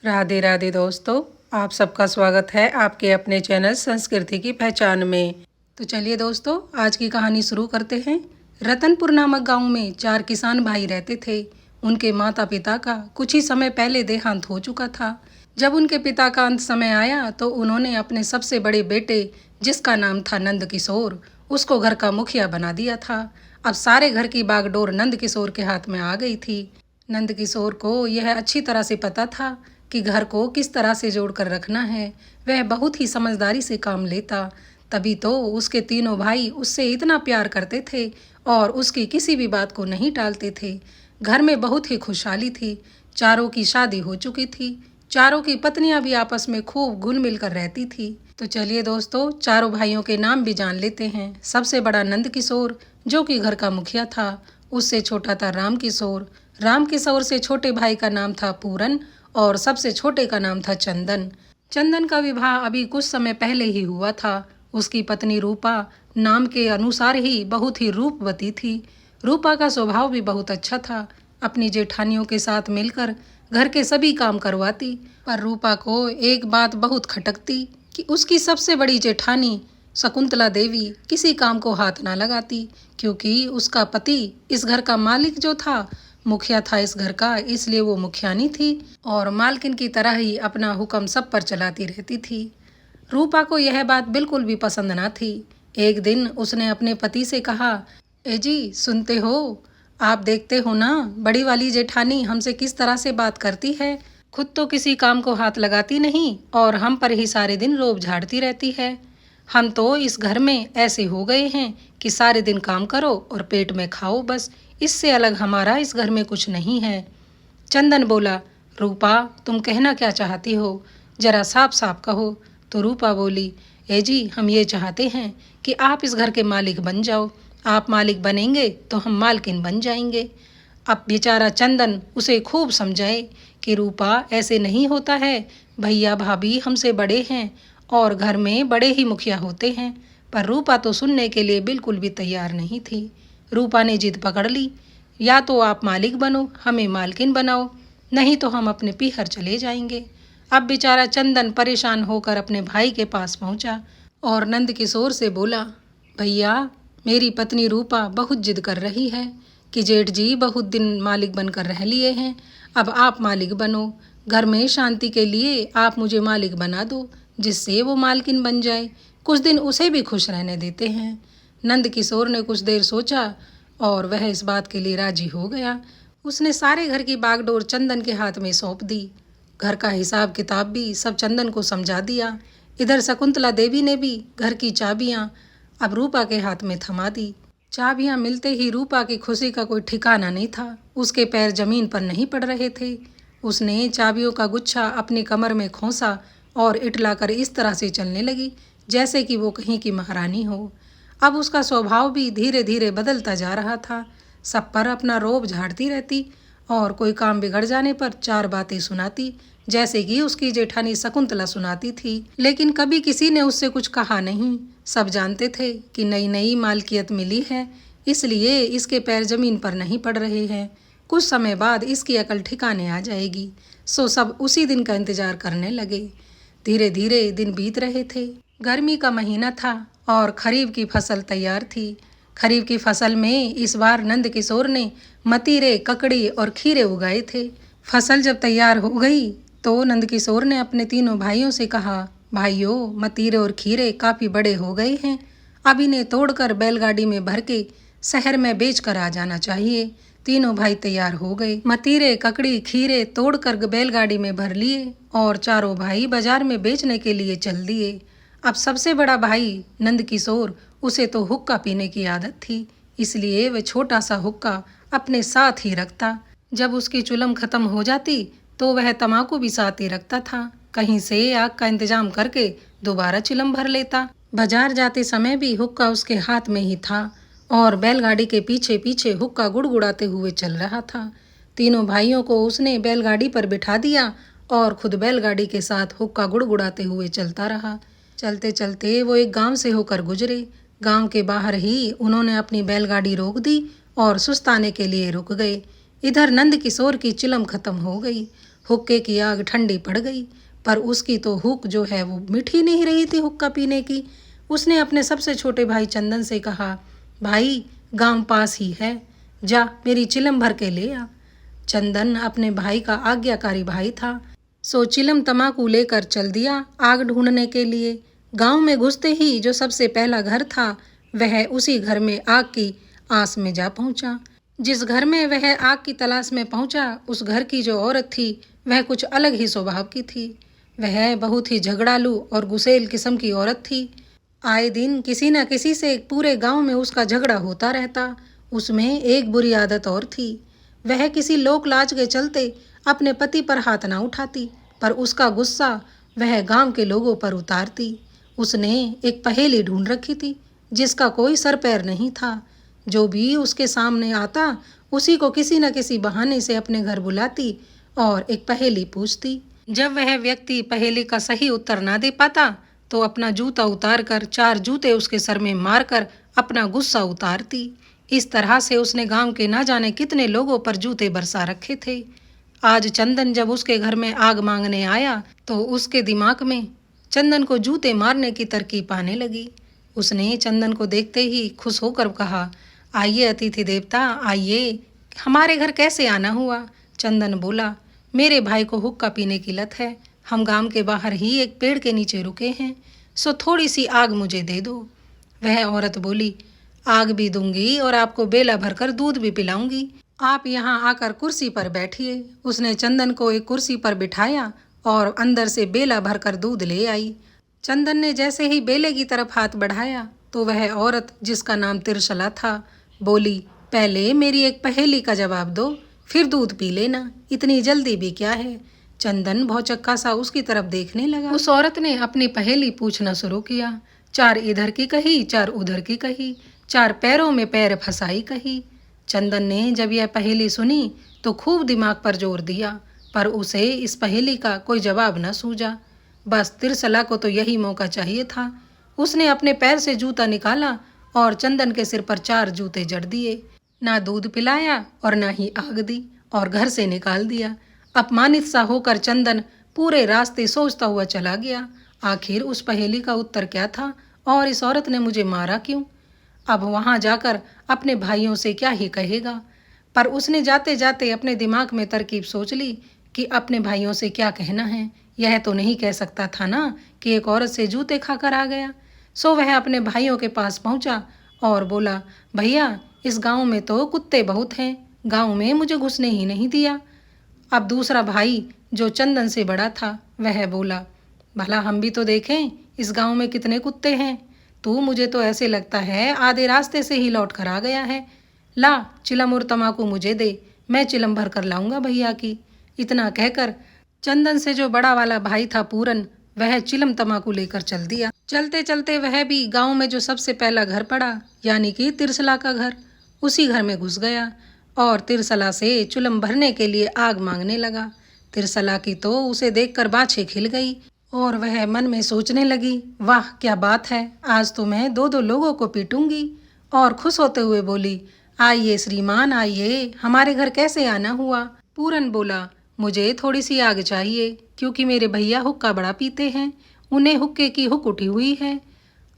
राधे राधे दोस्तों, आप सबका स्वागत है आपके अपने चैनल संस्कृति की पहचान में। तो चलिए दोस्तों, आज की कहानी शुरू करते हैं। रतनपुर नामक गांव में 4 किसान भाई रहते थे। उनके माता पिता का कुछ ही समय पहले देहांत हो चुका था। जब उनके पिता का अंत समय आया तो उन्होंने अपने सबसे बड़े बेटे, जिसका नाम था नंद किशोर, उसको घर का मुखिया बना दिया था। अब सारे घर की बागडोर नंद किशोर के हाथ में आ गई थी। नंद किशोर को यह अच्छी तरह से पता था कि घर को किस तरह से जोड़कर रखना है। वह बहुत ही समझदारी से काम लेता, तभी तो उसके तीनों भाई उससे इतना प्यार करते थे और उसकी किसी भी बात को नहीं टालते थे। घर में बहुत ही खुशहाली थी। चारों की शादी हो चुकी थी। चारों की पत्नियां भी आपस में खूब घुल मिल कर रहती थी। तो चलिए दोस्तों, चारों भाइयों के नाम भी जान लेते हैं। सबसे बड़ा नंद किशोर, जो कि घर का मुखिया था। उससे छोटा था राम किशोर। राम किशोर से छोटे भाई का नाम था पूरन और सबसे छोटे का नाम था चंदन। चंदन का विवाह अभी कुछ समय पहले ही हुआ था। उसकी पत्नी रूपा नाम के अनुसार ही बहुत ही रूपवती थी। रूपा का स्वभाव भी बहुत अच्छा था। अपनी जेठानियों के साथ मिलकर घर के सभी काम करवाती। पर रूपा को एक बात बहुत खटकती कि उसकी सबसे बड़ी जेठानी शकुंतला देवी किसी काम को हाथ ना लगाती, क्योंकि उसका पति इस घर का मालिक जो था, मुखिया था इस घर का, इसलिए वो मुखियानी थी और मालकिन की तरह ही अपना हुक्म सब पर चलाती रहती थी। रूपा को यह बात बिल्कुल भी पसंद ना थी। एक दिन उसने अपने पति से कहा, ए जी सुनते हो, आप देखते हो ना बड़ी वाली जेठानी हमसे किस तरह से बात करती है। खुद तो किसी काम को हाथ लगाती नहीं और हम पर ही सारे दिन रोब झाड़ती रहती है। हम तो इस घर में ऐसे हो गए हैं कि सारे दिन काम करो और पेट में खाओ, बस इससे अलग हमारा इस घर में कुछ नहीं है। चंदन बोला, रूपा तुम कहना क्या चाहती हो, जरा साफ साफ कहो। तो रूपा बोली, ए जी हम ये चाहते हैं कि आप इस घर के मालिक बन जाओ। आप मालिक बनेंगे तो हम मालकिन बन जाएंगे। अब बेचारा चंदन उसे खूब समझाए कि रूपा ऐसे नहीं होता है, भैया भाभी हमसे बड़े हैं और घर में बड़े ही मुखिया होते हैं। पर रूपा तो सुनने के लिए बिल्कुल भी तैयार नहीं थी। रूपा ने जिद पकड़ ली, या तो आप मालिक बनो, हमें मालकिन बनाओ, नहीं तो हम अपने पीहर चले जाएंगे। अब बेचारा चंदन परेशान होकर अपने भाई के पास पहुंचा और नंद किशोर से बोला, भैया मेरी पत्नी रूपा बहुत जिद कर रही है कि जेठ जी बहुत दिन मालिक बनकर रह लिए हैं, अब आप मालिक बनो। घर में शांति के लिए आप मुझे मालिक बना दो, जिससे वो मालकिन बन जाए। कुछ दिन उसे भी खुश रहने देते हैं। नंद किशोर ने कुछ देर सोचा और वह इस बात के लिए राजी हो गया। उसने सारे घर की बागडोर चंदन के हाथ में सौंप दी। घर का हिसाब किताब भी सब चंदन को समझा दिया। इधर शकुंतला देवी ने भी घर की चाबियां अब रूपा के हाथ में थमा दी। चाबियां मिलते ही रूपा की खुशी का कोई ठिकाना नहीं था। उसके पैर जमीन पर नहीं पड़ रहे थे। उसने चाबियों का गुच्छा अपनी कमर में खोसा और इटलाकर इस तरह से चलने लगी जैसे कि वो कहीं की महारानी हो। अब उसका स्वभाव भी धीरे धीरे बदलता जा रहा था। सब पर अपना रोब झाड़ती रहती और कोई काम बिगड़ जाने पर 4 बातें सुनाती, जैसे कि उसकी जेठानी शकुंतला सुनाती थी। लेकिन कभी किसी ने उससे कुछ कहा नहीं। सब जानते थे कि नई नई मालकियत मिली है, इसलिए इसके पैर जमीन पर नहीं पड़ रहे हैं। कुछ समय बाद इसकी अकल ठिकाने आ जाएगी। सो सब उसी दिन का इंतजार करने लगे। धीरे धीरे दिन बीत रहे थे। गर्मी का महीना था और खरीफ की फसल तैयार थी। खरीफ की फसल में इस बार नंद किशोर ने मतीरे, ककड़ी और खीरे उगाए थे। फसल जब तैयार हो गई तो नंद किशोर ने अपने तीनों भाइयों से कहा, भाइयों मतीरे और खीरे काफ़ी बड़े हो गए हैं, अब इन्हें तोड़कर बैलगाड़ी में भर के शहर में बेच कर आ जाना चाहिए। तीनों भाई तैयार हो गए। मतीरे, ककड़ी, खीरे तोड़कर बैलगाड़ी में भर लिए और चारों भाई बाजार में बेचने के लिए चल दिए। अब सबसे बड़ा भाई नंद किशोर, उसे तो हुक्का पीने की आदत थी, इसलिए वह छोटा सा हुक्का अपने साथ ही रखता। जब उसकी चुलम खत्म हो जाती तो वह तम्बाकू भी साथ ही रखता था। कहीं से आग का इंतजाम करके दोबारा चिलम भर लेता। बाजार जाते समय भी हुक्का उसके हाथ में ही था और बैलगाड़ी के पीछे पीछे हुक्का गुड़गुड़ाते हुए चल रहा था। तीनों भाइयों को उसने बैलगाड़ी पर बिठा दिया और खुद बैलगाड़ी के साथ हुक्का गुड़गुड़ाते हुए चलता रहा। चलते चलते वो एक गांव से होकर गुजरे। गांव के बाहर ही उन्होंने अपनी बैलगाड़ी रोक दी और सुस्ताने के लिए रुक गए। इधर नंद किशोर की चिलम खत्म हो गई। हुक्के की आग ठंडी पड़ गई, पर उसकी तो हुक जो है वो मीठी नहीं रही थी हुक्का पीने की। उसने अपने सबसे छोटे भाई चंदन से कहा, भाई गांव पास ही है, जा मेरी चिलम भर के ले आ। चंदन अपने भाई का आज्ञाकारी भाई था, सो चिलम तमाकू लेकर चल दिया आग ढूंढने के लिए। गांव में घुसते ही जो सबसे पहला घर था वह उसी घर में आग की आस में जा पहुंचा। जिस घर में वह आग की तलाश में पहुंचा उस घर की जो औरत थी वह कुछ अलग ही स्वभाव की थी। वह बहुत ही झगड़ालू और गुस्सैल किस्म की औरत थी। आए दिन किसी न किसी से पूरे गांव में उसका झगड़ा होता रहता। उसमें एक बुरी आदत और थी, वह किसी लोक लाज के चलते अपने पति पर हाथ ना उठाती, पर उसका गुस्सा वह गांव के लोगों पर उतारती। उसने एक पहेली ढूंढ रखी थी जिसका कोई सर पैर नहीं था। जो भी उसके सामने आता उसी को किसी न किसी बहाने से अपने घर बुलाती और एक पहेली पूछती। जब वह व्यक्ति पहेली का सही उत्तर ना दे पाता तो अपना जूता उतार कर 4 जूते उसके सर में मारकर अपना गुस्सा उतारती। इस तरह से उसने गांव के ना जाने कितने लोगों पर जूते बरसा रखे थे। आज चंदन जब उसके घर में आग मांगने आया तो उसके दिमाग में चंदन को जूते मारने की तरकीब आने लगी। उसने चंदन को देखते ही खुश होकर कहा, आइए अतिथि देवता आइए, हमारे घर कैसे आना हुआ। चंदन बोला, मेरे भाई को हुक्का पीने की लत है, हम गांव के बाहर ही एक पेड़ के नीचे रुके हैं, सो थोड़ी सी आग मुझे दे दो। वह औरत बोली, आग भी दूंगी और आपको बेला भरकर दूध भी पिलाऊंगी, आप यहाँ आकर कुर्सी पर बैठिए। उसने चंदन को एक कुर्सी पर बिठाया और अंदर से बेला भरकर दूध ले आई। चंदन ने जैसे ही बेले की तरफ हाथ बढ़ाया तो वह औरत जिसका नाम तिरसला था बोली, पहले मेरी एक पहेली का जवाब दो, फिर दूध पी लेना, इतनी जल्दी भी क्या है। चंदन भौचक्का सा उसकी तरफ देखने लगा। उस औरत ने अपनी पहेली पूछना शुरू किया। 4 इधर की कही, 4 उधर की कही, 4 पैरों में पैर फंसाई कही। चंदन ने जब यह पहेली सुनी तो खूब दिमाग पर जोर दिया, पर उसे इस पहेली का कोई जवाब न सूझा। बस तिरसला को तो यही मौका चाहिए था। उसने अपने पैर से जूता निकाला और चंदन के सिर पर 4 जूते जड़ दिए। ना दूध पिलाया और ना ही आग दी और घर से निकाल दिया। अपमानित सा होकर चंदन पूरे रास्ते सोचता हुआ चला गया, आखिर उस पहेली का उत्तर क्या था और इस औरत ने मुझे मारा क्यों। अब वहां जाकर अपने भाइयों से क्या ही कहेगा। पर उसने जाते जाते अपने दिमाग में तरकीब सोच ली कि अपने भाइयों से क्या कहना है। यह तो नहीं कह सकता था ना कि एक औरत से जूते खाकर आ गया। सो वह अपने भाइयों के पास पहुंचा और बोला, भैया इस गांव में तो कुत्ते बहुत हैं, गांव में मुझे घुसने ही नहीं दिया। अब दूसरा भाई जो चंदन से बड़ा था वह बोला, भला हम भी तो देखें इस गांव में कितने कुत्ते हैं, तू मुझे तो ऐसे लगता है आधे रास्ते से ही लौट कर आ गया है। ला चिलम और तमाकू मुझे दे, मैं चिलम भर कर लाऊंगा भैया की। इतना कहकर चंदन से जो बड़ा वाला भाई था पूरन, वह चिलम तमाकू लेकर चल दिया। चलते चलते वह भी गांव में जो सबसे पहला घर पड़ा यानी कि तिरसला का घर, उसी घर में घुस गया और तिरसला से चिलम भरने के लिए आग मांगने लगा। तिरसला की तो उसे देखकर बाछे खिल गई और वह मन में सोचने लगी, वाह क्या बात है, आज तो मैं 2-2 लोगों को पीटूंगी। और खुश होते हुए बोली, आइए श्रीमान आइए, हमारे घर कैसे आना हुआ। पूरन बोला, मुझे थोड़ी सी आग चाहिए क्योंकि मेरे भैया हुक्का बड़ा पीते हैं, उन्हें हुक्के की हुक उठी हुई है।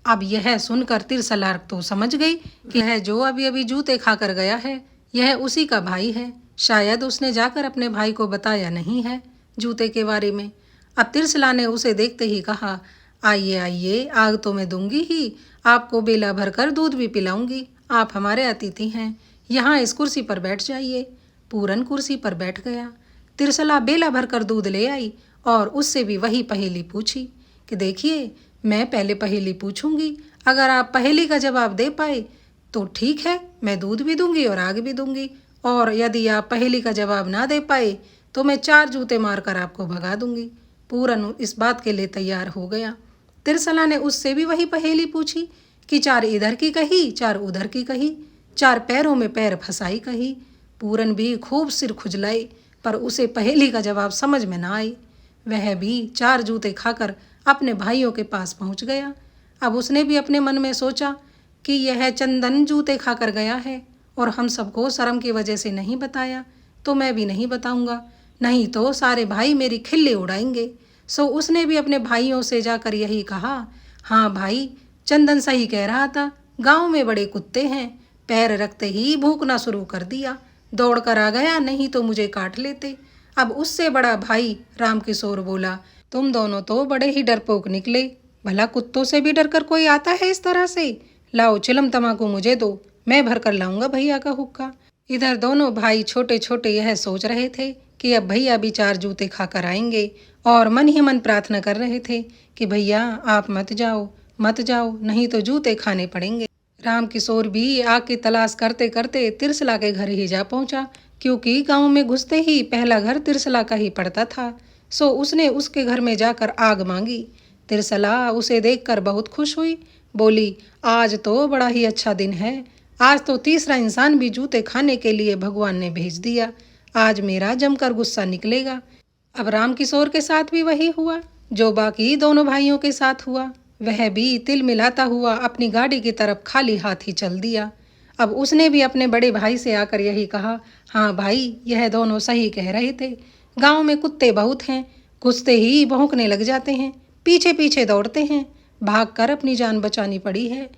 अब यह सुनकर तिरसला तो समझ गई कि यह जो अभी अभी जूते खाकर गया है यह उसी का भाई है। शायद उसने जाकर अपने भाई को बताया नहीं है जूते के बारे में। अब तिरसला ने उसे देखते ही कहा, आइए आइए, आग तो मैं दूंगी ही, आपको बेला भरकर दूध भी पिलाऊंगी, आप हमारे अतिथि हैं, यहाँ इस कुर्सी पर बैठ जाइए। पूरन कुर्सी पर बैठ गया। तिरसला बेला भरकर दूध ले आई और उससे भी वही पहेली पूछी कि देखिए मैं पहले पहेली पूछूंगी, अगर आप पहेली का जवाब दे पाए तो ठीक है, मैं दूध भी दूंगी और आग भी दूंगी, और यदि आप पहेली का जवाब ना दे पाए तो मैं 4 जूते मारकर आपको भगा दूंगी। पूरन इस बात के लिए तैयार हो गया। तिरसला ने उससे भी वही पहेली पूछी कि 4 इधर की कही, 4 उधर की कही, 4 पैरों में पैर फंसाई कही। पूरन भी खूब सिर खुजलाई पर उसे पहेली का जवाब समझ में ना आई। वह भी 4 जूते खाकर अपने भाइयों के पास पहुंच गया। अब उसने भी अपने मन में सोचा कि यह चंदन जूते खाकर गया है और हम सबको शर्म की वजह से नहीं बताया, तो मैं भी नहीं बताऊंगा। नहीं तो सारे भाई मेरी खिल्ली उड़ाएंगे। सो उसने भी अपने भाइयों से जाकर यही कहा। हाँ भाई, चंदन सही कह रहा था, गांव में बड़े कुत्ते हैं। पैर रखते ही भूखना शुरू कर दिया, दौड़ कर आ गया, नहीं तो मुझे काट लेते। अब उससे बड़ा भाई रामकिशोर बोला, तुम दोनों तो बड़े ही डरपोक निकले। भला कुत्तों से भी डरकर कोई आता है इस तरह से? लाओ चिलम तमाकू मुझे दो, मैं भर कर लाऊंगा भैया का हुक्का। इधर दोनों भाई छोटे छोटे यह सोच रहे थे कि अब भैया भी 4 जूते खाकर आएंगे, और मन ही मन प्रार्थना कर रहे थे कि भैया आप मत जाओ, मत जाओ, नहीं तो जूते खाने पड़ेंगे। रामकिशोर भी आग की तलाश करते करते तिरसला के घर ही जा पहुंचा, क्योंकि गांव में घुसते ही पहला घर तिरसला का ही पड़ता था। सो उसने उसके घर में जाकर आग मांगी। तिरसला उसे देखकर बहुत खुश हुई, बोली, आज तो बड़ा ही अच्छा दिन है। आज तो तीसरा इंसान भी जूते खाने के लिए भगवान ने भेज दिया। आज मेरा जमकर गुस्सा निकलेगा। अब रामकिशोर के साथ भी वही हुआ जो बाकी दोनों भाइयों के साथ हुआ। वह भी तिल मिलाता हुआ अपनी गाड़ी की तरफ खाली हाथ ही चल दिया। अब उसने भी अपने बड़े भाई से आकर यही कहा, हाँ भाई, यह दोनों सही कह रहे थे। गांव में कुत्ते बहुत हैं, घुसते ही भौंकने लग जाते हैं, पीछे पीछे दौड़ते हैं, भागकर अपनी जान बचानी पड़ी है।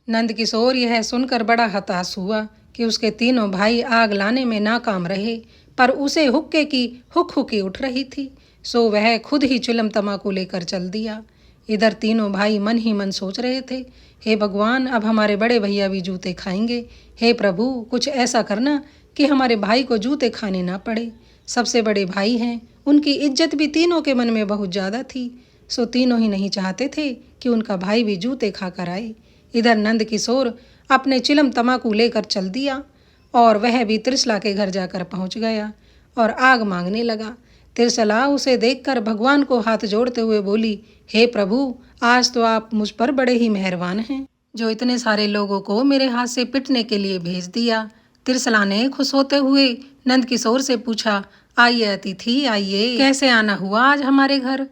नंदकिशोर यह सुनकर बड़ा हताश हुआ कि उसके तीनों भाई आग लाने में नाकाम रहे, पर उसे हुक्के की हुक्की उठ रही थी। सो वह खुद ही चिलम तमाकू लेकर चल दिया। इधर तीनों भाई मन ही मन सोच रहे थे, हे भगवान, अब हमारे बड़े भैया भी जूते खाएंगे। हे प्रभु, कुछ ऐसा करना कि हमारे भाई को जूते खाने ना पड़े। सबसे बड़े भाई हैं, उनकी इज्जत भी तीनों के मन में बहुत ज़्यादा थी। सो तीनों ही नहीं चाहते थे कि उनका भाई भी जूते खाकर आए। इधर नंदकिशोर अपने चिलम तमाकू लेकर चल दिया, और वह भी तिरसला के घर जाकर पहुंच गया और आग मांगने लगा। तिरसला उसे देखकर भगवान को हाथ जोड़ते हुए बोली, हे प्रभु, आज तो आप मुझ पर बड़े ही मेहरबान हैं, जो इतने सारे लोगों को मेरे हाथ से पिटने के लिए भेज दिया। तिरसला ने खुश होते हुए नंदकिशोर से पूछा, आइए अतिथि आइए, कैसे आना हुआ आज हमारे घर?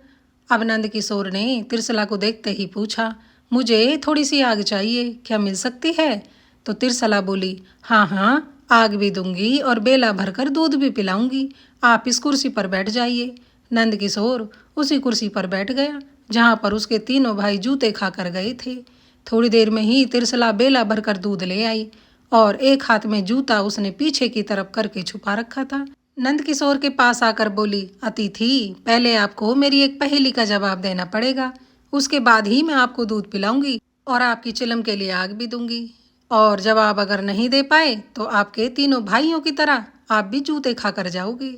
अब नंदकिशोर ने तिरसला को देखते ही पूछा, मुझे थोड़ी सी आग चाहिए, क्या मिल सकती है? तो तिरसला बोली, हाँ हाँ, आग भी दूंगी और बेला भरकर दूध भी पिलाऊंगी। आप इस कुर्सी पर बैठ जाइए। नंदकिशोर उसी कुर्सी पर बैठ गया जहाँ पर उसके तीनों भाई जूते खाकर गए थे। थोड़ी देर में ही तिरसला बेला भरकर दूध ले आई, और एक हाथ में जूता उसने पीछे की तरफ करके छुपा रखा था। नंदकिशोर के पास आकर बोली, अतिथि, पहले आपको मेरी एक पहेली का जवाब देना पड़ेगा, उसके बाद ही मैं आपको दूध पिलाऊंगी और आपकी चिलम के लिए आग भी दूंगी। और जवाब अगर नहीं दे पाए तो आपके तीनों भाइयों की तरह आप भी जूते खाकर जाओगे।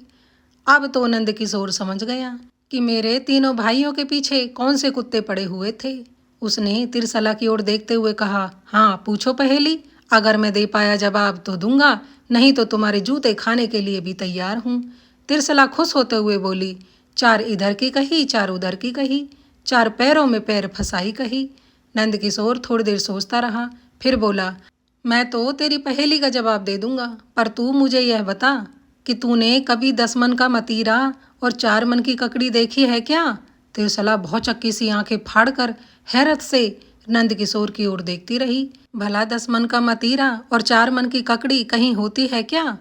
अब तो नंदकिशोर समझ गया कि मेरे तीनों भाइयों के पीछे कौन से कुत्ते पड़े हुए थे। उसने तिरसला की ओर देखते हुए कहा, हाँ पूछो पहेली, अगर मैं दे पाया जवाब तो दूंगा, नहीं तो तुम्हारे जूते खाने के लिए भी तैयार हूँ। तिरसला खुश होते हुए बोली, 4 इधर की कही, 4 उधर की कही, 4 पैरों में पैर फंसाई कही। नंदकिशोर थोड़ी देर सोचता रहा, फिर बोला, मैं तो तेरी पहेली का जवाब दे दूंगा, पर तू मुझे यह बता कि तूने कभी 10 मन का मतीरा और 4 मन की ककड़ी देखी है क्या? तिरसला भौचक्की सी आंखें फाड़कर हैरत से नंदकिशोर की ओर देखती रही। भला 10 मन का मतीरा और 4 मन की ककड़ी कहीं होती है क्या?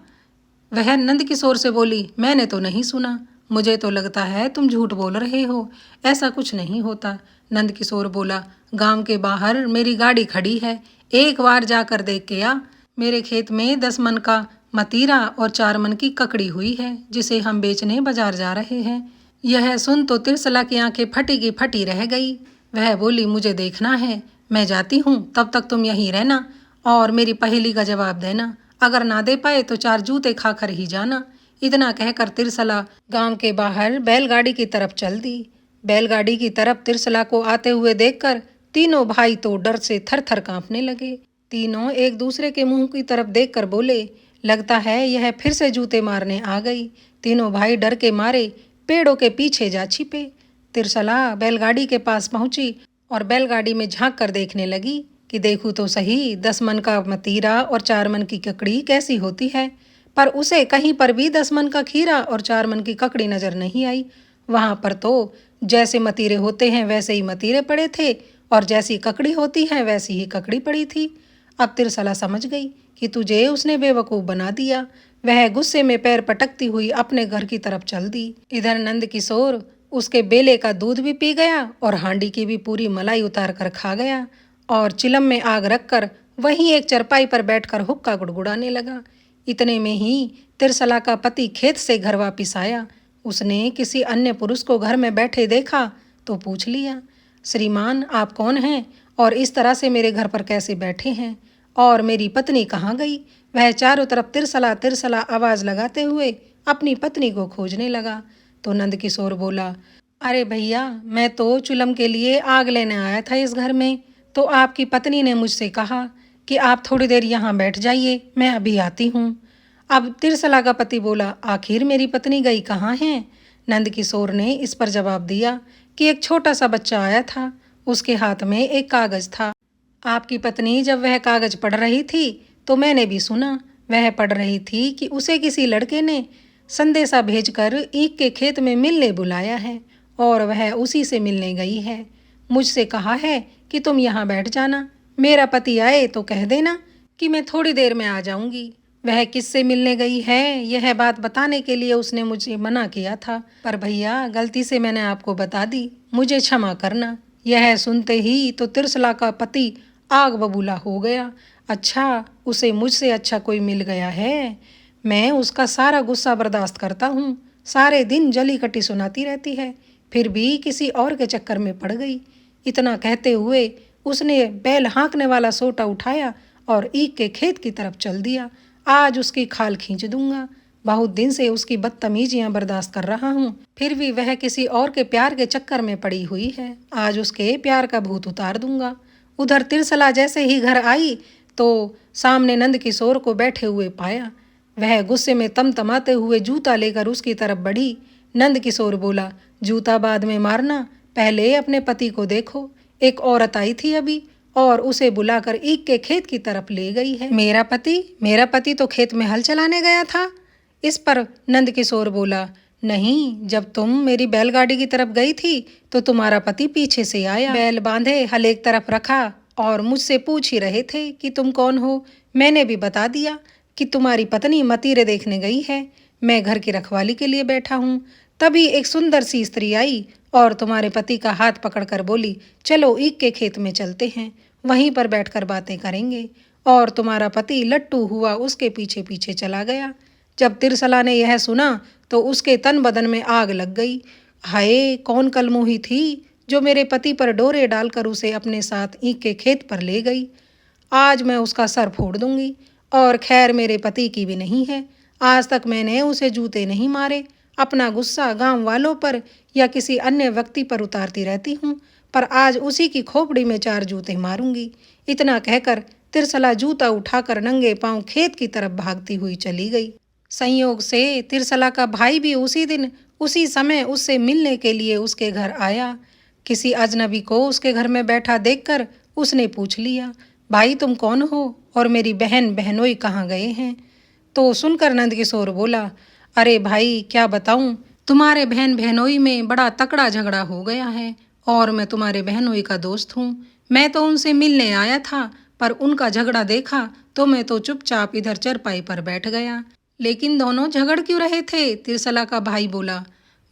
वह नंदकिशोर से बोली, मैंने तो नहीं सुना, मुझे तो लगता है तुम झूठ बोल रहे हो, ऐसा कुछ नहीं होता। नंदकिशोर बोला, गांव के बाहर मेरी गाड़ी खड़ी है, एक बार जाकर देख के आ। मेरे खेत में 10 मन का मतीरा और 4 मन की ककड़ी हुई है, जिसे हम बेचने बाजार जा रहे हैं। यह सुन तो तिरसला की आंखें फटी की फटी रह गई। वह बोली, मुझे देखना है, मैं जाती हूँ, तब तक तुम यहीं रहना और मेरी पहेली का जवाब देना। अगर ना दे पाए तो 4 जूते खाकर ही जाना। इतना कहकर तिरसला गांव के बाहर बैलगाड़ी की तरफ चल दी। बैलगाड़ी की तरफ तिरसला को आते हुए देखकर तीनों भाई तो डर से थर थर कांपने लगे। तीनों एक दूसरे के मुंह की तरफ देखकर बोले, लगता है यह फिर से जूते मारने आ गई। तीनों भाई डर के मारे पेड़ों के पीछे जा छिपे। तिरसला बैलगाड़ी के पास पहुंची और बैलगाड़ी में झांक कर देखने लगी कि देखूं तो सही 10 मन का मतीरा और 4 मन की ककड़ी कैसी होती है, पर उसे कहीं पर भी 10 मन का खीरा और 4 मन की ककड़ी नजर नहीं आई। वहां पर तो जैसे मतीरे होते हैं वैसे ही मतीरे पड़े थे, और जैसी ककड़ी होती है वैसी ही ककड़ी पड़ी थी। अब तिरसला समझ गई कि तुझे उसने बेवकूफ़ बना दिया। वह गुस्से में पैर पटकती हुई अपने घर की तरफ चल दी। इधर नंद किशोर उसके बेले का दूध भी पी गया और हांडी की भी पूरी मलाई उतार कर खा गया और चिलम में आग रखकर वहीं एक चरपाई पर बैठकर हुक्का गुड़गुड़ाने लगा। इतने में ही तिरसला का पति खेत से घर वापिस आया। उसने किसी अन्य पुरुष को घर में बैठे देखा तो पूछ लिया, श्रीमान आप कौन हैं और इस तरह से मेरे घर पर कैसे बैठे हैं, और मेरी पत्नी कहाँ गई? वह चारों तरफ तिरसला तिरसला आवाज़ लगाते हुए अपनी पत्नी को खोजने लगा। तो नंद किशोर बोला, अरे भैया मैं तो चुलम के लिए आग लेने आया था इस घर में, तो आपकी पत्नी ने मुझसे कहा कि आप थोड़ी देर यहाँ बैठ जाइए, मैं अभी आती हूँ। अब तिरसला का पति बोला, आखिर मेरी पत्नी गई कहाँ है? नंद किशोर ने इस पर जवाब दिया कि एक छोटा सा बच्चा आया था, उसके हाथ में एक कागज़ था। आपकी पत्नी जब वह कागज़ पढ़ रही थी तो मैंने भी सुना। वह पढ़ रही थी कि उसे किसी लड़के ने संदेशा भेजकर ईख के खेत में मिलने बुलाया है और वह उसी से मिलने गई है। मुझसे कहा है कि तुम यहाँ बैठ जाना, मेरा पति आए तो कह देना कि मैं थोड़ी देर में आ जाऊंगी। वह किससे मिलने गई है यह बात बताने के लिए उसने मुझे मना किया था, पर भैया गलती से मैंने आपको बता दी, मुझे क्षमा करना। यह सुनते ही तो तिरसला का पति आग बबूला हो गया। अच्छा, उसे मुझसे अच्छा कोई मिल गया है। मैं उसका सारा गुस्सा बर्दाश्त करता हूँ, सारे दिन जली कटी सुनाती रहती है, फिर भी किसी और के चक्कर में पड़ गई। इतना कहते हुए उसने बैल हाँकने वाला सोटा उठाया और ईख के खेत की तरफ चल दिया। आज उसकी खाल खींच दूंगा। बहुत दिन से उसकी बदतमीजियां बर्दाश्त कर रहा हूँ, फिर भी वह किसी और के प्यार के चक्कर में पड़ी हुई है। आज उसके प्यार का भूत उतार दूंगा। उधर तिरसला जैसे ही घर आई तो सामने नंद किशोर को बैठे हुए पाया। वह गुस्से में तमतमाते हुए जूता लेकर उसकी तरफ बढ़ी। नंद किशोर बोला, जूता बाद में मारना, पहले अपने पति को देखो। एक औरत आई थी अभी और उसे बुलाकर ईख के खेत की तरफ ले गई है। मेरा पति तो खेत में हल चलाने गया था। इस पर नंद किशोर बोला, नहीं, जब तुम मेरी बैलगाड़ी की तरफ गई थी तो तुम्हारा पति पीछे से आया, बैल बांधे हल एक तरफ रखा और मुझसे पूछ ही रहे थे कि तुम कौन हो। मैंने भी बता दिया कि तुम्हारी पत्नी मतीरे देखने गई है, मैं घर की रखवाली के लिए बैठा हूँ। तभी एक सुंदर सी स्त्री आई और तुम्हारे पति का हाथ पकड़कर बोली, चलो ईख के खेत में चलते हैं, वहीं पर बैठकर बातें करेंगे। और तुम्हारा पति लट्टू हुआ उसके पीछे पीछे चला गया। जब तिरसला ने यह सुना तो उसके तन बदन में आग लग गई। हाय, कौन कलमुही थी जो मेरे पति पर डोरे डालकर उसे अपने साथ ईख के खेत पर ले गई। आज मैं उसका सर फोड़ दूंगी। और खैर मेरे पति की भी नहीं है, आज तक मैंने उसे जूते नहीं मारे। अपना गुस्सा गांव वालों पर या किसी अन्य व्यक्ति पर उतारती रहती हूँ, पर आज उसी की खोपड़ी में 4 जूते मारूंगी। इतना कहकर तिरसला जूता उठाकर नंगे पांव खेत की तरफ भागती हुई चली गई। संयोग से तिरसला का भाई भी उसी दिन उसी समय उससे मिलने के लिए उसके घर आया। किसी अजनबी को उसके घर में बैठा देखकर उसने पूछ लिया, भाई तुम कौन हो और मेरी बहन बहनोई कहाँ गए हैं? तो सुनकर नंद किशोर बोला, अरे भाई क्या बताऊं, तुम्हारे बहन बहनोई में बड़ा तकड़ा झगड़ा हो गया है और मैं तुम्हारे बहनोई का दोस्त हूँ। मैं तो उनसे मिलने आया था, पर उनका झगड़ा देखा तो मैं तो चुपचाप इधर चरपाई पर बैठ गया। लेकिन दोनों झगड़ क्यों रहे थे? तिरसला का भाई बोला,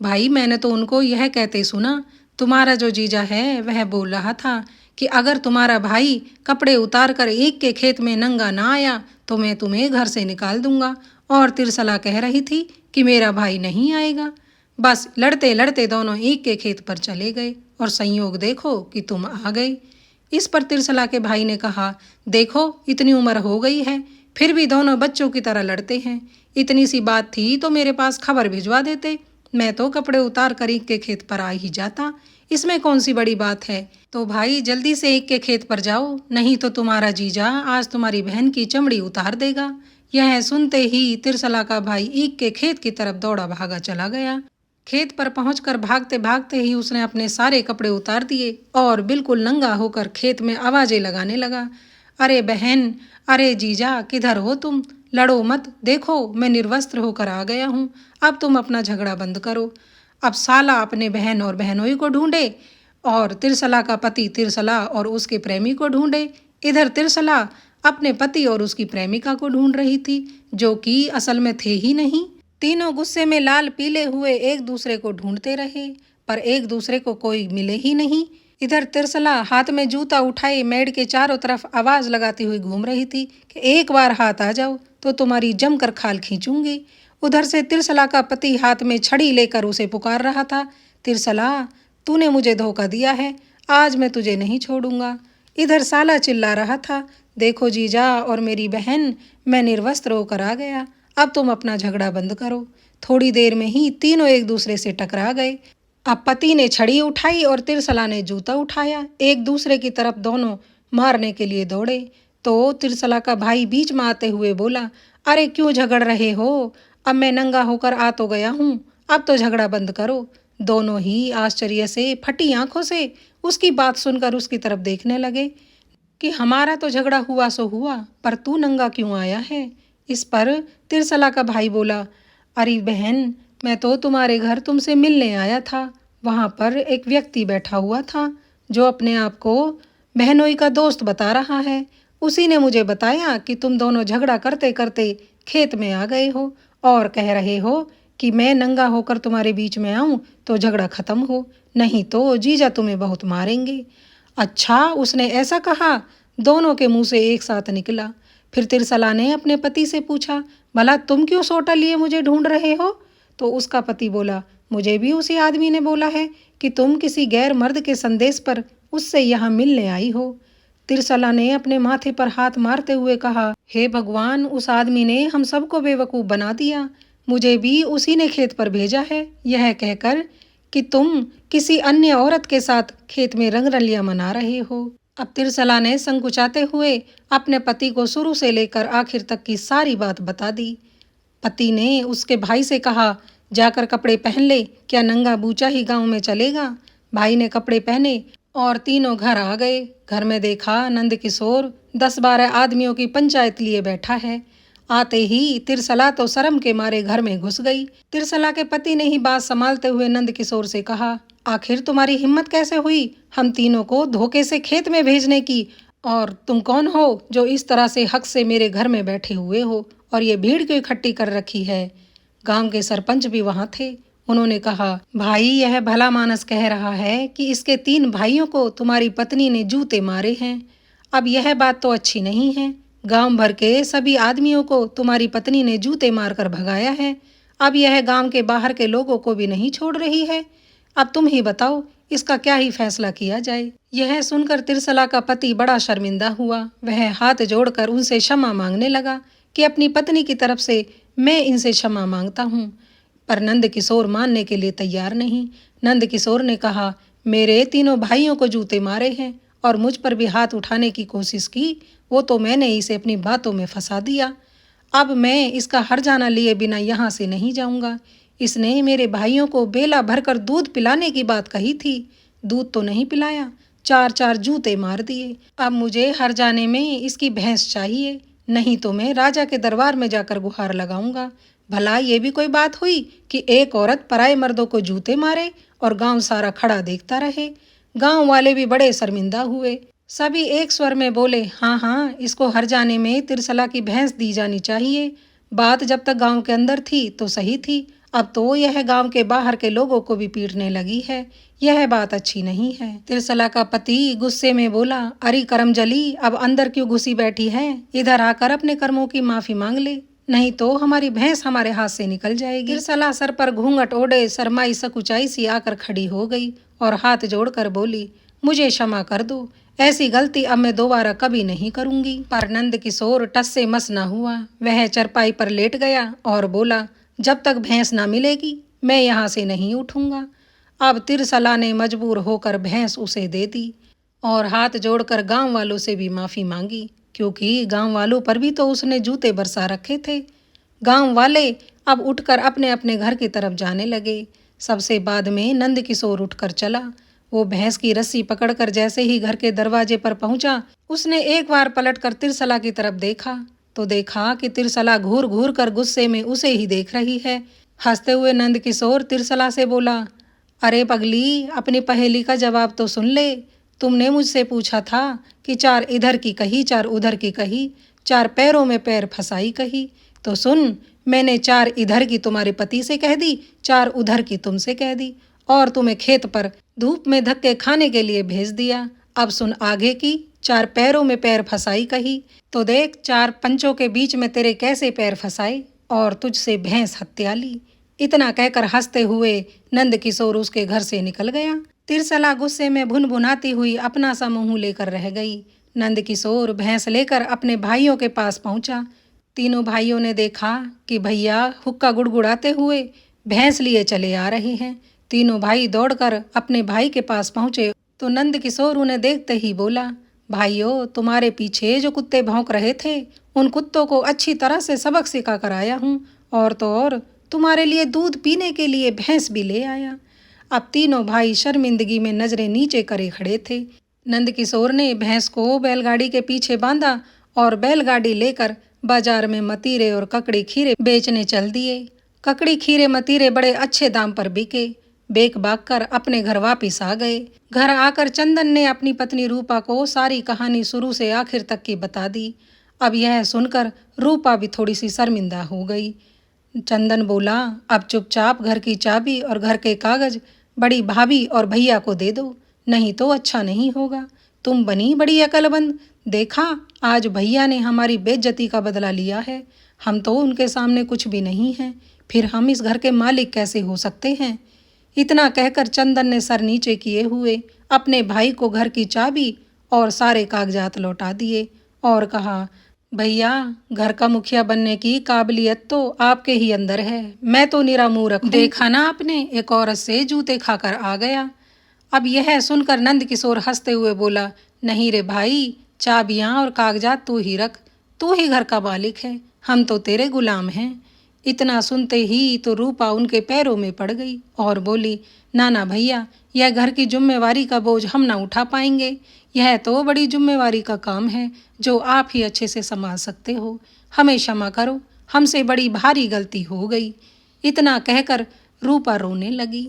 भाई मैंने तो उनको यह कहते सुना, तुम्हारा जो जीजा है वह बोल रहा था कि अगर तुम्हारा भाई कपड़े उतार कर ईख के खेत में नंगा ना आया तो मैं तुम्हें घर से निकाल दूंगा। और तिरसला कह रही थी कि मेरा भाई नहीं आएगा। बस लड़ते लड़ते दोनों ईख के खेत पर चले गए और संयोग देखो कि तुम आ गए। इस पर तिरसला के भाई ने कहा, देखो इतनी उम्र हो गई है फिर भी दोनों बच्चों की तरह लड़ते हैं। इतनी सी बात थी तो मेरे पास खबर भिजवा देते, मैं तो कपड़े उतार कर ईख के खेत पर आ ही जाता, इसमें कौन सी बड़ी बात है। तो भाई जल्दी से ईख के खेत पर जाओ, नहीं तो तुम्हारा जीजा आज तुम्हारी बहन की चमड़ी उतार देगा। यह सुनते ही तिरसला का भाई ईख के खेत की तरफ दौड़ा भागा चला गया। खेत पर पहुंचकर भागते भागते ही उसने अपने सारे कपड़े उतार दिए और बिल्कुल नंगा होकर खेत में आवाजें लगाने लगा, अरे बहन, अरे जीजा, किधर हो तुम? लड़ो मत, देखो मैं निर्वस्त्र होकर आ गया हूँ, अब तुम अपना झगड़ा बंद करो। अब साला अपने बहन और बहनोई को ढूंढे और तिरसला का पति तिरसला और उसके प्रेमी को ढूंढे। इधर तिरसला अपने पति और उसकी प्रेमिका को ढूंढ रही थी, जो कि असल में थे ही नहीं। तीनों गुस्से में लाल पीले हुए एक दूसरे को ढूंढते रहे, पर एक दूसरे को कोई मिले ही नहीं। इधर तिरसला हाथ में जूता उठाए मेड के चारों तरफ आवाज लगाती हुई घूम रही थी कि एक बार हाथ आ जाओ तो तुम्हारी जमकर खाल खींचूंगी। उधर से तिरसला का पति हाथ में छड़ी लेकर उसे पुकार रहा था, तिरसला, तूने मुझे धोखा दिया है, आज मैं तुझे नहीं छोड़ूंगा। इधर साला चिल्ला रहा था, देखो जीजा और मेरी बहन, मैं निर्वस्त्र होकर आ गया, अब तुम अपना झगड़ा बंद करो। थोड़ी देर में ही तीनों एक दूसरे से टकरा गए। अब पति ने छड़ी उठाई और तिरसला ने जूता उठाया। एक दूसरे की तरफ दोनों मारने के लिए दौड़े तो तिरसला का भाई बीच में आते हुए बोला, अरे क्यों झगड़ रहे हो, अब मैं नंगा होकर आ तो गया हूँ, अब तो झगड़ा बंद करो। दोनों ही आश्चर्य से फटी आंखों से उसकी बात सुनकर उसकी तरफ देखने लगे कि हमारा तो झगड़ा हुआ सो हुआ, पर तू नंगा क्यों आया है। इस पर तिरसला का भाई बोला, अरे बहन, मैं तो तुम्हारे घर तुमसे मिलने आया था, वहाँ पर एक व्यक्ति बैठा हुआ था जो अपने आप को बहनोई का दोस्त बता रहा है। उसी ने मुझे बताया कि तुम दोनों झगड़ा करते करते खेत में आ गए हो और कह रहे हो कि मैं नंगा होकर तुम्हारे बीच में आऊं तो झगड़ा खत्म हो, नहीं तो जीजा तुम्हें बहुत मारेंगे। अच्छा, उसने ऐसा कहा? दोनों के मुंह से एक साथ निकला। फिर तिरसला ने अपने पति से पूछा, भला तुम क्यों सोटा लिए मुझे ढूंढ रहे हो? तो उसका पति बोला, मुझे भी उसी आदमी ने बोला है कि तुम किसी गैर मर्द के संदेश पर उससे यहाँ मिलने आई हो। तिरसला ने अपने माथे पर हाथ मारते हुए कहा, हे भगवान, उस आदमी ने हम सबको बेवकूफ़ बना दिया, मुझे भी उसी ने खेत पर भेजा है यह कहकर कि तुम किसी अन्य औरत के साथ खेत में रंगरलियां मना रहे हो। अब तिरसला ने संकुचाते हुए अपने पति को शुरू से लेकर आखिर तक की सारी बात बता दी। पति ने उसके भाई से कहा, जाकर कपड़े पहन ले, क्या नंगा बूचा ही गांव में चलेगा। भाई ने कपड़े पहने और तीनों घर आ गए। घर में देखा नंद किशोर 10-12 आदमियों की पंचायत लिए बैठा है। आते ही तिरसला तो शर्म के मारे घर में घुस गई। तिरसला के पति ने ही बात संभालते हुए नंद किशोर से कहा, आखिर तुम्हारी हिम्मत कैसे हुई हम तीनों को धोखे से खेत में भेजने की, और तुम कौन हो जो इस तरह से हक से मेरे घर में बैठे हुए हो और ये भीड़ क्यों इकट्ठी कर रखी है। गांव के सरपंच भी वहां थे। उन्होंने कहा, भाई, यह भला मानस कह रहा है कि इसके 3 भाइयों को तुम्हारी पत्नी ने जूते मारे हैं। अब यह बात तो अच्छी नहीं है। गांव भर के सभी आदमियों को तुम्हारी पत्नी ने जूते मारकर भगाया है। अब यह गांव के बाहर के लोगों को भी नहीं छोड़ रही है। अब तुम ही बताओ, इसका क्या ही फैसला किया जाए। यह सुनकर तिरसला का पति बड़ा शर्मिंदा हुआ। वह हाथ जोड़कर उनसे क्षमा मांगने लगा कि अपनी पत्नी की तरफ से मैं इनसे क्षमा मांगता हूँ। पर नंद किशोर मानने के लिए तैयार नहीं। नंद किशोर ने कहा, मेरे तीनों भाइयों को जूते मारे हैं और मुझ पर भी हाथ उठाने की कोशिश की, वो तो मैंने इसे अपनी बातों में फंसा दिया। अब मैं इसका हर्जाना लिए बिना यहाँ से नहीं जाऊँगा। इसने मेरे भाइयों को बेला भरकर दूध पिलाने की बात कही थी, दूध तो नहीं पिलाया, 4-4 जूते मार दिए। अब मुझे हर्जाने में इसकी भैंस चाहिए, नहीं तो मैं राजा के दरबार में जाकर गुहार लगाऊंगा। भला ये भी कोई बात हुई कि एक औरत पराए मर्दों को जूते मारे और गांव सारा खड़ा देखता रहे। गांव वाले भी बड़े शर्मिंदा हुए। सभी एक स्वर में बोले, हाँ हाँ, इसको हर्जाने में तिरसला की भैंस दी जानी चाहिए। बात जब तक गांव के अंदर थी तो सही थी, अब तो यह गांव के बाहर के लोगों को भी पीटने लगी है। यह बात अच्छी नहीं है। तिरसला का पति गुस्से में बोला, अरे करमजली, अब अंदर क्यों घुसी बैठी है, इधर आकर अपने कर्मों की माफी मांग ले, नहीं तो हमारी भैंस हमारे हाथ से निकल जाएगी। तिरसला सर पर घूंघट ओढ़े शर्माई सकुचाई सी आकर खड़ी हो गई और हाथ जोड़कर बोली, मुझे क्षमा कर दो, ऐसी गलती अब मैं दोबारा कभी नहीं करूंगी। पर नंद किशोर टस से मस न हुआ। वह चरपाई पर लेट गया और बोला, जब तक भैंस ना मिलेगी मैं यहाँ से नहीं उठूंगा। अब तिरसला ने मजबूर होकर भैंस उसे दे दी और हाथ जोड़कर गांव वालों से भी माफी मांगी, क्योंकि गांव वालों पर भी तो उसने जूते बरसा रखे थे। गांव वाले अब उठकर अपने अपने घर की तरफ जाने लगे। सबसे बाद में नंद किशोर उठकर चला। वो भैंस की रस्सी पकड़कर जैसे ही घर के दरवाजे पर पहुंचा, उसने एक बार पलटकर तिरसला की तरफ देखा तो देखा कि तिरसला घूर घूर कर गुस्से में उसे ही देख रही है। हंसते हुए नंद किशोर तिरसला से बोला, अरे पगली, अपनी पहेली का जवाब तो सुन ले, तुमने मुझसे पूछा था कि 4 इधर की कही 4 उधर की कही, 4 पैरों में पैर फंसाई कही। तो सुन, मैंने 4 इधर की तुम्हारे पति से कह दी, 4 उधर की तुमसे कह दी और तुम्हें खेत पर धूप में धक्के खाने के लिए भेज दिया। अब सुन आगे की, 4 पैरों में पैर फंसाई कही तो देख 4 पंचों के बीच में तेरे कैसे पैर फंसाए और तुझसे भैंस हत्या ली। इतना कहकर हंसते हुए नंद किशोर उसके घर से निकल गया। तिरसला गुस्से में भुनभुनाती हुई अपना सा मुंह लेकर रह गई। नंद किशोर भैंस लेकर अपने भाइयों के पास पहुंचा। तीनों भाइयों ने देखा कि भैया हुक्का गुड़गुड़ाते हुए भैंस लिए चले आ रहे हैं। तीनों भाई दौड़कर अपने भाई के पास पहुंचे तो नंद किशोर उन्हें देखते ही बोला, भाइयों, तुम्हारे पीछे जो कुत्ते भौंक रहे थे उन कुत्तों को अच्छी तरह से सबक सिखा कर आया हूँ और तो और तुम्हारे लिए दूध पीने के लिए भैंस भी ले आया। अब तीनों भाई शर्मिंदगी में नजरें नीचे करे खड़े थे। नंद किशोर ने भैंस को बैलगाड़ी के पीछे बांधा और बैलगाड़ी लेकर बाजार में मतीरे और ककड़ी खीरे बेचने चल दिए। ककड़ी खीरे मतीरे बड़े अच्छे दाम पर बिके। बेक बाक कर अपने घर वापिस आ गए। घर आकर चंदन ने अपनी पत्नी रूपा को सारी कहानी शुरू से आखिर तक की बता दी। अब यह सुनकर रूपा भी थोड़ी सी शर्मिंदा हो गई। चंदन बोला, अब चुपचाप घर की चाबी और घर के कागज बड़ी भाभी और भैया को दे दो, नहीं तो अच्छा नहीं होगा। तुम बनी बड़ी अकलमंद, देखा आज भैया ने हमारी बेइज्जती का बदला लिया है। हम तो उनके सामने कुछ भी नहीं हैं, फिर हम इस घर के मालिक कैसे हो सकते हैं। इतना कहकर चंदन ने सर नीचे किए हुए अपने भाई को घर की चाबी और सारे कागजात लौटा दिए और कहा, भैया घर का मुखिया बनने की काबिलियत तो आपके ही अंदर है, मैं तो निरा मूर्ख हूं। देखा ना आपने, एक औरत से जूते खाकर आ गया। अब यह सुनकर नंद किशोर हंसते हुए बोला, नहीं रे भाई, चाबियां और कागजात तू ही रख, तू ही घर का मालिक है, हम तो तेरे गुलाम हैं। इतना सुनते ही तो रूपा उनके पैरों में पड़ गई और बोली, ना भैया, यह घर की जिम्मेवारी का बोझ हम ना उठा पाएंगे। यह तो बड़ी जिम्मेवारी का काम है जो आप ही अच्छे से संभाल सकते हो। हमें क्षमा करो, हमसे बड़ी भारी गलती हो गई। इतना कहकर रूपा रोने लगी।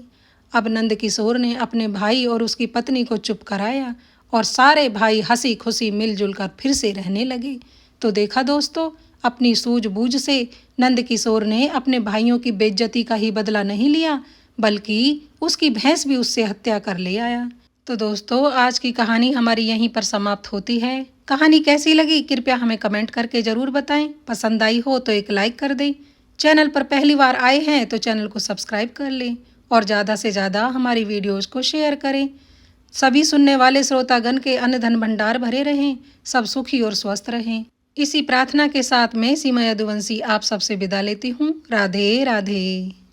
अब नंद किशोर ने अपने भाई और उसकी पत्नी को चुप कराया और सारे भाई हंसी खुशी मिलजुल कर फिर से रहने लगे। तो देखा दोस्तों, अपनी सूझबूझ से नंद किशोर ने अपने भाइयों की बेइज्जती का ही बदला नहीं लिया, बल्कि उसकी भैंस भी उससे हत्या कर ले आया। तो दोस्तों, आज की कहानी हमारी यहीं पर समाप्त होती है। कहानी कैसी लगी कृपया हमें कमेंट करके ज़रूर बताएं। पसंद आई हो तो एक लाइक कर दें। चैनल पर पहली बार आए हैं तो चैनल को सब्सक्राइब कर लें और ज़्यादा से ज़्यादा हमारी वीडियोस को शेयर करें। सभी सुनने वाले श्रोतागण के अन्न धन भंडार भरे रहें, सब सुखी और स्वस्थ रहें। इसी प्रार्थना के साथ मैं सीमा यदुवंशी आप सबसे विदा लेती हूँ। राधे राधे।